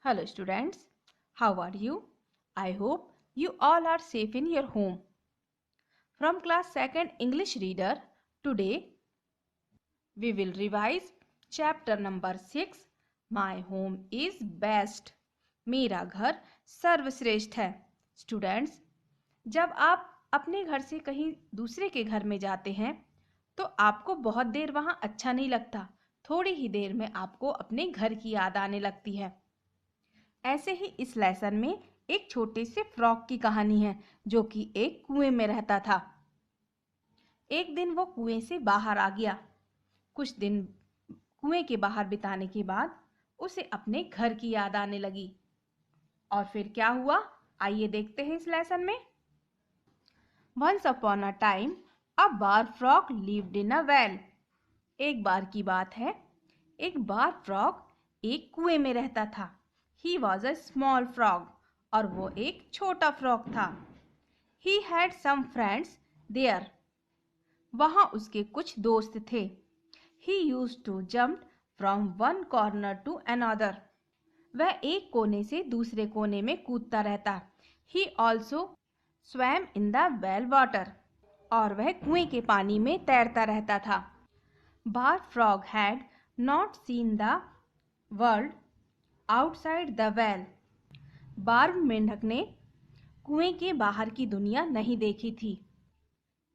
Hello students, how are you? I hope you all are safe in your home. From class 2nd English reader, today we will revise chapter number 6 My home is best. मेरा घर सर्वश्रेष्ठ है. Students, जब आप अपने घर से कहीं दूसरे के घर में जाते हैं तो आपको बहुत देर वहां अच्छा नहीं लगता. थोड़ी ही देर में आपको अपने घर की याद आने लगती है. ऐसे ही इस लेसन में एक छोटे से फ्रॉग की कहानी है जो कि एक कुएं में रहता था. एक दिन वो कुएं से बाहर आ गया. कुछ दिन कुएं के बाहर बिताने के बाद उसे अपने घर की याद आने लगी. और फिर क्या हुआ, आइए देखते हैं इस लेसन में. Once upon a time, a bar frog lived in a well. एक बार की बात है, एक बार फ्रॉग एक कुएं में रहता था. He was a small frog. और वो एक छोटा फ्रॉग था. He had some friends there. वहाँ उसके कुछ दोस्त थे. He used to jump from one corner to another. वह एक कोने से दूसरे कोने में कूदता रहता. He also swam in the well water. और वह कुएं के पानी में तैरता रहता था. Bar frog had not seen the world outside the well. बार मेंढक ने कुएं के बाहर की दुनिया नहीं देखी थी.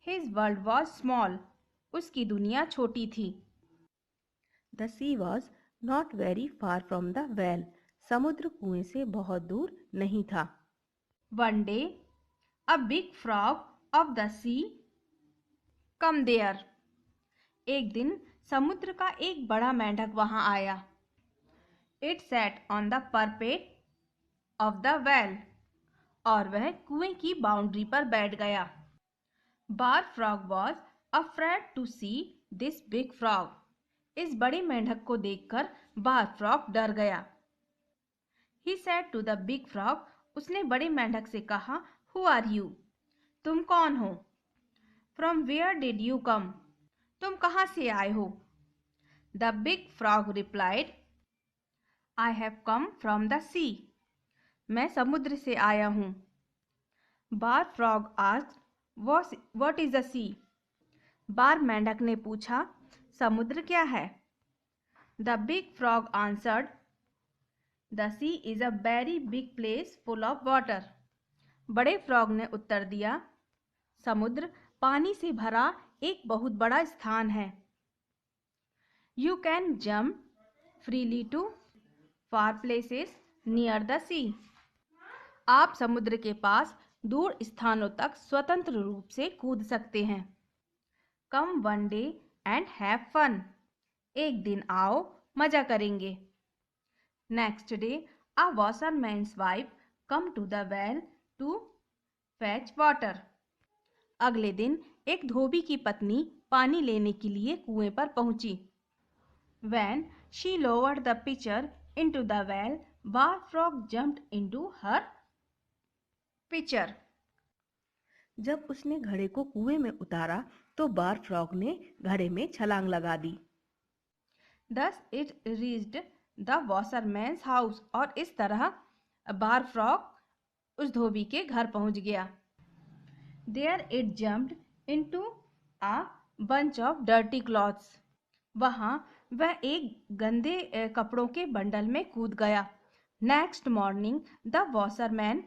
His world was small. उसकी दुनिया छोटी थी. The sea was not very far from the well. समुद्र कुएं से बहुत दूर नहीं था. One day, a big frog of the sea come there. एक दिन समुद्र का एक बड़ा मेंढक वहां आया. It sat on the parapet of the well. और वह कुएं की बाउंड्री पर बैठ गया. Bar frog was afraid to see this big frog. इस बड़े मेंढक को देखकर बार फ्रॉग डर गया. He said to the big frog. उसने बड़े मेंढक से कहा, Who are you? तुम कौन हो? From where did you come? तुम कहाँ से आए हो? The big frog replied, I have come from the sea. मैं समुद्र से आया हूँ. Bar frog asked, What is the sea? बार मेंढक ने पूछा, समुद्र क्या है? The big frog answered, The sea is a very big place full of water. बड़े फ्रॉग ने उत्तर दिया, समुद्र पानी से भरा एक बहुत बड़ा स्थान है. You can jump freely to far places near the sea. आप समुद्र के पास दूर स्थानों तक स्वतंत्र रूप से कूद सकते हैं. Come one day and have fun. एक दिन आओ, मजा करेंगे. Next day, a washerman's wife come to the well to fetch water. अगले दिन एक धोबी की पत्नी पानी लेने के लिए कुएं पर पहुंची. When she lowered the pitcher into the well, Bar frog jumped into her pitcher. जब उसने घड़े को कुएं में उतारा तो बार फ्रॉग ने घड़े में छलांग लगा दी. Thus it reached the washerman's house. और इस तरह बार फ्रॉग उस धोबी के घर पहुंच गया. There it jumped into a bunch of dirty cloths. वहां वह एक गंदे कपड़ों के बंडल में कूद गया. Next morning, the washerman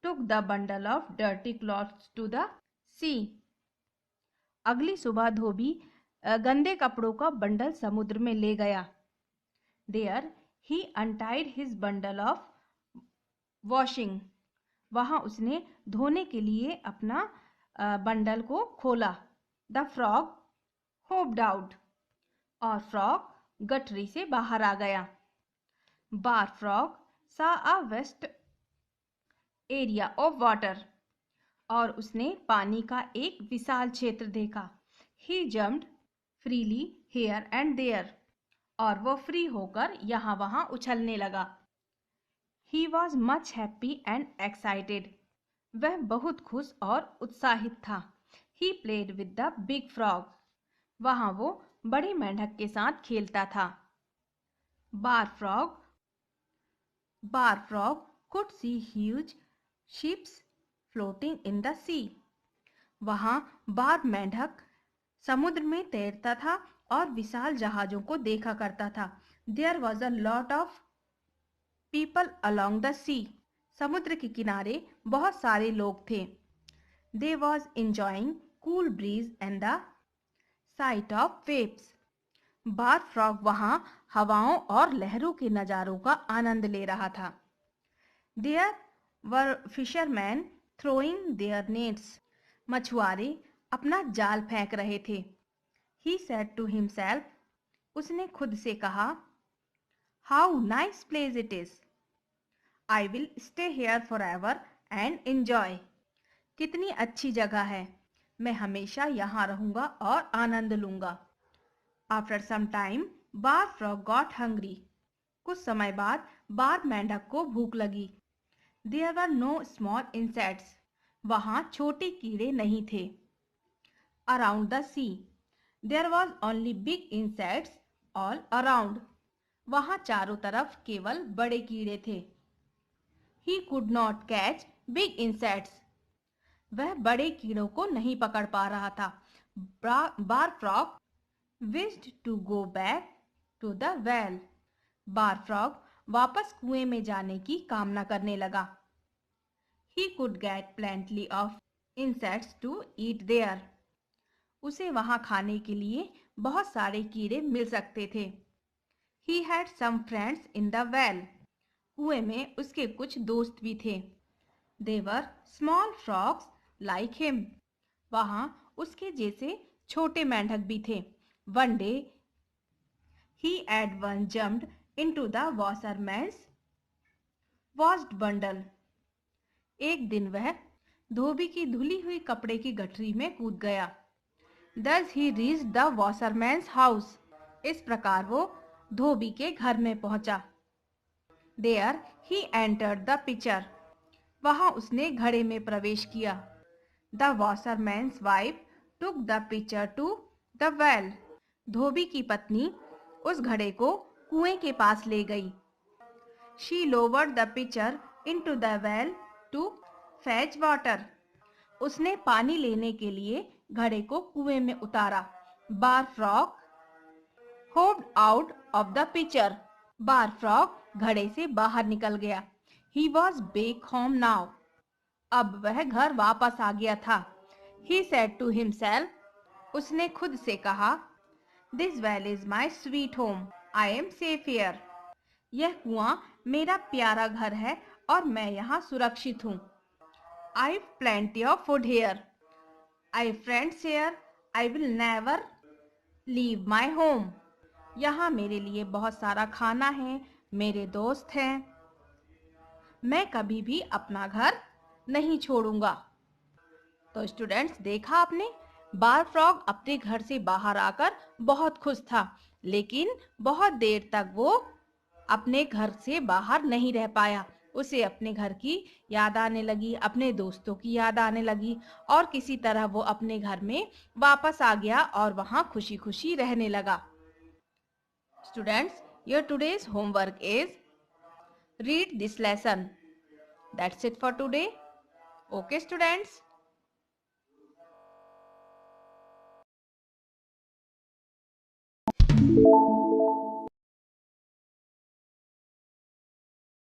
took the bundle of dirty clothes to the sea. अगली सुबह धोबी गंदे कपड़ों का बंडल समुद्र में ले गया. There he untied his bundle of washing. वहां उसने धोने के लिए अपना बंडल को खोला. The frog hopped out. और फ्रॉग गठरी से बाहर आ गया. Bar frog saw a vast area of water. और उसने पानी का एक विशाल क्षेत्र देखा. He jumped freely here and there. और वो फ्री होकर यहाँ वहाँ उछलने लगा. He was much happy and excited. वह बहुत खुश और उत्साहित था. He played with the big frog. वहाँ वो बड़े मेंढक के साथ खेलता था. Bar frog Bar frog could see huge ships floating in the sea. वहां बार मेंढक समुद्र में तैरता था और विशाल जहाजों को देखा करता था. There was a lot of people along the sea. समुद्र के किनारे बहुत सारे लोग थे. They was enjoying cool breeze and the sight of waves. Bar frog वहां हवाओं और लहरों के नजारों का आनंद ले रहा था. There were fishermen throwing their nets. मछुआरे अपना जाल फेंक रहे थे. He said to himself, उसने खुद से कहा, How nice place it is. I will stay here forever and enjoy. कितनी अच्छी जगह है. मैं हमेशा यहाँ रहूंगा और आनंद लूंगा. After some time, Bar Frog got hungry. कुछ समय बाद बार मेंढक को भूख लगी. There were no small insects. वहां छोटे कीड़े नहीं थे. Around the sea, there was only big insects all around. वहां चारों तरफ केवल बड़े कीड़े थे. He could not catch big insects. वह बड़े कीड़ों को नहीं पकड़ पा रहा था. Bar Frog wished to go back to the well. Bar frog वापस कुएं में जाने की कामना करने लगा. He could get plenty of insects to eat there. उसे वहां खाने के लिए बहुत सारे कीड़े मिल सकते थे. He had some friends in the well. कुएं में उसके कुछ दोस्त भी थे. They were small frogs like him. वहां उसके जैसे छोटे मेंढक भी थे. One day, he at once jumped into the washerman's washed bundle. एक दिन वह धोबी की धुली हुई कपड़े की गठरी में कूद गया. Thus he reached the washerman's house. इस प्रकार वो धोबी के घर में पहुंचा. There he entered the pitcher. वहां उसने घड़े में प्रवेश किया. The washerman's wife took the pitcher to the well. धोबी की पत्नी उस घड़े को कुएं के पास ले गई. She lowered the pitcher into the well to fetch water. उसने पानी लेने के लिए घड़े को कुएं में उतारा. Bar frog hopped out of the pitcher. Bar frog घड़े से बाहर निकल गया. He was back home now. अब वह घर वापस आ गया था. He said to himself. उसने खुद से कहा, This well is my sweet home. I am safe here. यह कुआं मेरा प्यारा घर है और मैं यहाँ सुरक्षित हूँ. I've plenty of food here. I've friends here. I will never leave my home. यहाँ मेरे लिए बहुत सारा खाना है, मेरे दोस्त हैं. मैं कभी भी अपना घर नहीं छोड़ूंगा. तो स्टूडेंट्स, देखा आपने, बार फ्रॉग अपने घर से बाहर आकर बहुत खुश था, लेकिन बहुत देर तक वो अपने घर से बाहर नहीं रह पाया. उसे अपने घर की याद आने लगी, अपने दोस्तों की याद आने लगी और किसी तरह वो अपने घर में वापस आ गया और वहां खुशी खुशी रहने लगा. Students, your today's homework is read this lesson. That's it for today. Okay, students.